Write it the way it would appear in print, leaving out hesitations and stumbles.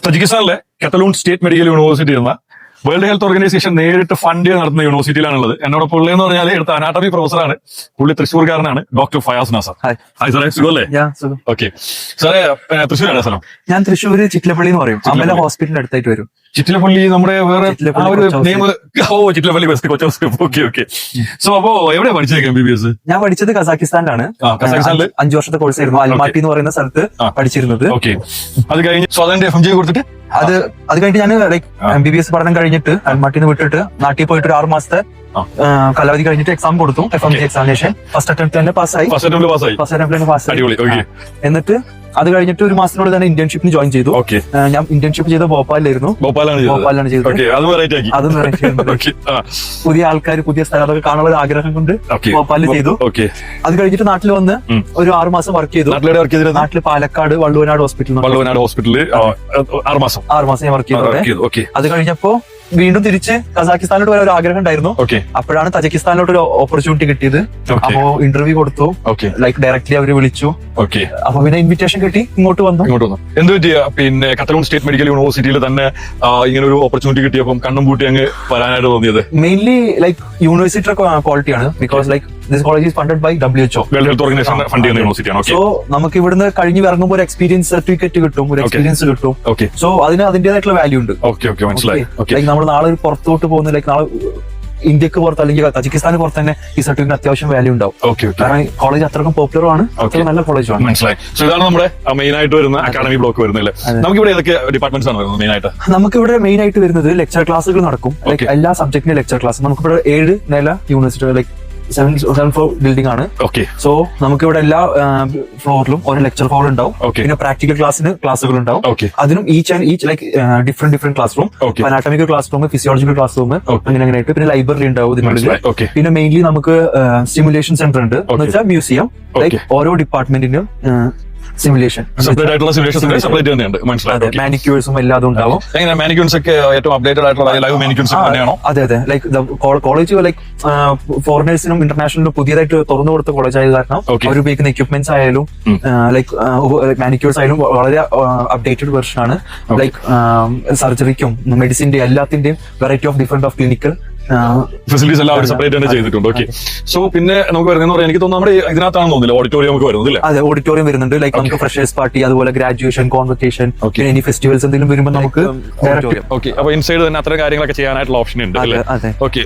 തജിക്കിസ്ഥാനിലെ കത്തലൂൺ state medical university എന്ന world Health organisation നേരിട്ട് fund ചെയ്ത് നടത്തുന്ന യൂണിവേഴ്സിറ്റിയിലാണുള്ളത്. എന്നോടൊപ്പം ഉള്ളതെന്ന് പറഞ്ഞാൽ എടുത്ത അനാട്ടമി പ്രൊഫസറാണ്. പുള്ളി തൃശ്ശൂർക്കാരനാണ്, ഡോക്ടർ ഫയാസ് നാസർ. ഹായ് സാറേ, സുഖമല്ലേ? ഓക്കെ സാറേ, തൃശ്ശൂരാണ് സ്ഥലം? ഞാൻ തൃശ്ശൂർ ചിറ്റിലപ്പള്ളി എന്ന് പറയും, അമല ഹോസ്പിറ്റലിന്റെ അടുത്തായിട്ട് വരും. ചിറ്റിലപ്പള്ളി നമ്മുടെ വേറെ നെയിം? ഓ, ചിറ്റിലപ്പള്ളി ബെസ്റ്റ് കൊച്ചു. Okay okay. സോ അപ്പോ എവിടെയാ പഠിച്ചേക്കാം MBBS? ഞാൻ പഠിച്ചത് കസാക്കിസ്ഥാനിലാണ്. 5 വർഷത്തെ കോഴ്സ് ആയിരുന്നു. അൽമാട്ടി എന്ന് പറയുന്ന സ്ഥലത്ത് പഠിച്ചിരുന്നത്. ഓക്കെ, അത് കഴിഞ്ഞ് സ്വാതന്ത്ര്യ FMJ കൊടുത്തിട്ട് അത് കഴിഞ്ഞിട്ട് ഞാൻ ലൈക്ക് MBBS പഠനം കഴിഞ്ഞിട്ട് അൽമാട്ടിന്ന് വിട്ടിട്ട് നാട്ടിൽ പോയിട്ട് ഒരു 6 മാസത്തെ കാലാവധി കഴിഞ്ഞിട്ട് എക്സാം കൊടുത്തു. FMJ എക്സാമിനേഷൻ ഫസ്റ്റ് അറ്റംപ്റ്റ് തന്നെ പാസ്സായി. എന്നിട്ട് അത് കഴിഞ്ഞിട്ട് ഒരു മാസത്തിനോട് തന്നെ ഇന്റേൺഷിപ്പിന് ജോയിൻ ചെയ്തു. ഞാൻ ഇന്റേൺഷിപ്പ് ചെയ്ത ഭോപ്പാലിലായിരുന്നു. ഭോപ്പാലാണ് ചെയ്തത്. പുതിയ ആൾക്കാർ, പുതിയ സ്ഥലം അതൊക്കെ കാണാനുള്ള ആഗ്രഹം കൊണ്ട് ഭോപ്പാലിൽ ചെയ്തു. അത് കഴിഞ്ഞിട്ട് നാട്ടിൽ വന്ന് ഒരു 6 മാസം വർക്ക് ചെയ്തു. നാട്ടില് പാലക്കാട് വള്ളുവനാട് ഹോസ്പിറ്റലിൽ 6 മാസം ഞാൻ വർക്ക് ചെയ്തത്. അത് കഴിഞ്ഞപ്പോ വീണ്ടും തിരിച്ച് കസാക്കിസ്ഥാനിലോട്ട് വരാൻ ഒരു ആഗ്രഹം ഉണ്ടായിരുന്നു. അപ്പോഴാണ് തജിക്കിസ്ഥാനിലോട്ട് ഒരു ഓപ്പർച്യൂണിറ്റി കിട്ടിയത്. അപ്പോ ഇന്റർവ്യൂ കൊടുത്തു, ലൈക്ക് ഡയറക്ട്ലി അവര് വിളിച്ചു. അപ്പൊ പിന്നെ ഇൻവിറ്റേഷൻ കിട്ടി, ഇങ്ങോട്ട് വന്നു. എന്ത് പറ്റിയ പിന്നെ കത്തലൂൺ സ്റ്റേറ്റ് മെഡിക്കൽ യൂണിവേഴ്സിറ്റിയിൽ തന്നെ ഇങ്ങനെ ഒരു ഓപ്പർച്യൂണിറ്റി കിട്ടിയപ്പോൾ കണ്ണും പൂട്ടി അങ്ങ് വരാനായിട്ട് തോന്നിയത്? മെയിൻലി ലൈക്ക് യൂണിവേഴ്സിറ്റിയുടെ ക്വാളിറ്റിയാണ്. Because like this college is funded by WHO, World Health Organization fund ചെയ്യുന്ന യൂണിവേഴ്സിറ്റിയാണ്. സോ നമുക്ക് ഇവിടുന്ന് കഴിഞ്ഞ് ഇറങ്ങുമ്പോൾ ഒരു എക്സ്പീരിയൻസ് സർട്ടിഫിക്കറ്റ് കിട്ടും, ഒരു എക്സ്പീരിയൻസ് കിട്ടും. സോ അതിന് അതിന്റേതായിട്ടുള്ള വാല്യൂ ഉണ്ട്. മനസ്സിലായി. ലൈക്ക് നമ്മൾ നാളെ പുറത്തോട്ട് പോകുന്ന, ലൈക്ക് നാളെ ഇന്ത്യക്ക് പുറത്ത് അല്ലെങ്കിൽ തജിക്കിസ്ഥാന് പുറത്ത് തന്നെ ഈ സർട്ടിഫിക്കറ്റ് അത്യാവശ്യം വാല്യൂ ഉണ്ടാവും. കാരണം കോളേജ് അത്രക്കും പോപ്പുലർ ആണ്, അത്രയും നല്ല കോളേജാണ്. മനസ്സിലായി. സോ ഇതാണ് നമ്മുടെ മെയിൻ ആയിട്ട് വരുന്ന അക്കാഡമി ബ്ലോക്ക് വരുന്നില്ല. നമുക്ക് ഇവിടെ ഏതൊക്കെ ഡിപ്പാർട്ട്മെന്റ്സ് ആണ് വരുന്നത് മെയിൻ ആയിട്ട്? നമുക്ക് ഇവിടെ മെയിൻ ആയിട്ട് വരുന്നത് ലെക്ചർ ക്ലാസ്സുകൾ നടക്കും. ലൈക്ക് എല്ലാ സബ്ജക്റ്റിന്റെ ലെക്ചർ ക്ലാസ്. നമുക്ക് ഇവിടെ 7 നില യൂണിവേഴ്സിറ്റി, ലൈക്ക് 7 ഫ്ലോർ ബിൽഡിംഗ് ആണ്. സോ നമുക്ക് ഇവിടെ എല്ലാ ഫ്ലോറിലും ഓരോ ലെക്ചർ ഹോൾ ഉണ്ടാവും. പിന്നെ പ്രാക്ടിക്കൽ ക്ലാസ്സുകൾ ഉണ്ടാവും. അതിനും each like different class room, anatomical class room, physiological class room, അങ്ങനെയായിട്ട്. പിന്നെ ലൈബ്രറി ഉണ്ടാവും ഇതിനുള്ളിൽ. പിന്നെ മെയിൻലി നമുക്ക് സ്റ്റിമുലേഷൻ സെന്റർ ഉണ്ട്, എന്ന് വെച്ചാൽ മ്യൂസിയം. ലൈക്ക് ഓരോ ഡിപ്പാർട്ട്മെന്റിനും സിമുലേഷൻ സെപ്പറേറ്റ് ആയിട്ടുള്ള സിമുലേഷൻ സെപ്പറേറ്റ് തന്നെയുണ്ട്. മനസ്സിലായി. മാനിക്യൂഴ്സും എല്ലാം അതും ഉണ്ടാവും. മാനിക്യൂൺസ് ഒക്കെ ഏറ്റവും അപ്ഡേറ്റഡ് ആയിട്ടുള്ള ലൈവ് മാനിക്യൂൺസ് തന്നെയാണോ? അതെ. ലൈക്ക് കോളേജ് ലൈക്ക് ഫോറിനേഴ്സിനും ഇന്റർനാഷണലും പുതിയതായിട്ട് തുറന്നു കൊടുത്ത കോളേജ് ആയത് കാരണം അവർ ഉപയോഗിക്കുന്ന എക്യുപ്മെന്റ്സ് ആയാലും ലൈക്ക് മാനിക്യൂഴ്സ് ആയാലും വളരെ അപ്ഡേറ്റഡ് വെർഷൻ ആണ്. ലൈക്ക് സർജറിക്കും മെഡിസിന്റെ എല്ലാത്തിന്റെയും variety of different of clinical facilities എല്ലാം അവർ സെപ്പറേറ്റ് തന്നെ ചെയ്തിട്ടുണ്ട്. ഓക്കെ. സോ പിന്നെ നമുക്ക് വരുന്നത് എനിക്ക് തോന്നുന്നു നമ്മുടെ ഇതിനകത്താണെന്ന് തോന്നുന്നില്ല, ഓഡിറ്റോറിയം നമുക്ക് വരുന്നത്. അതെ, ഓഡിറ്റോറിയം വരുന്നുണ്ട്. ലൈക്ക് നമുക്ക് ഫ്രഷേഴ്സ് പാർട്ടി, അതുപോലെ ഗ്രാജുവേഷൻ, കോൺവൊക്കേഷൻ, പിന്നെ ഇനി ഫെസ്റ്റിവൽസ് എന്തെങ്കിലും വരുമ്പോൾ നമുക്ക്. ഓക്കെ. അപ്പൊ ഇൻസൈഡ് തന്നെ അത്തരം കാര്യങ്ങളൊക്കെ ചെയ്യാനായിട്ടുള്ള ഓപ്ഷൻ ഉണ്ട്. ഓക്കെ.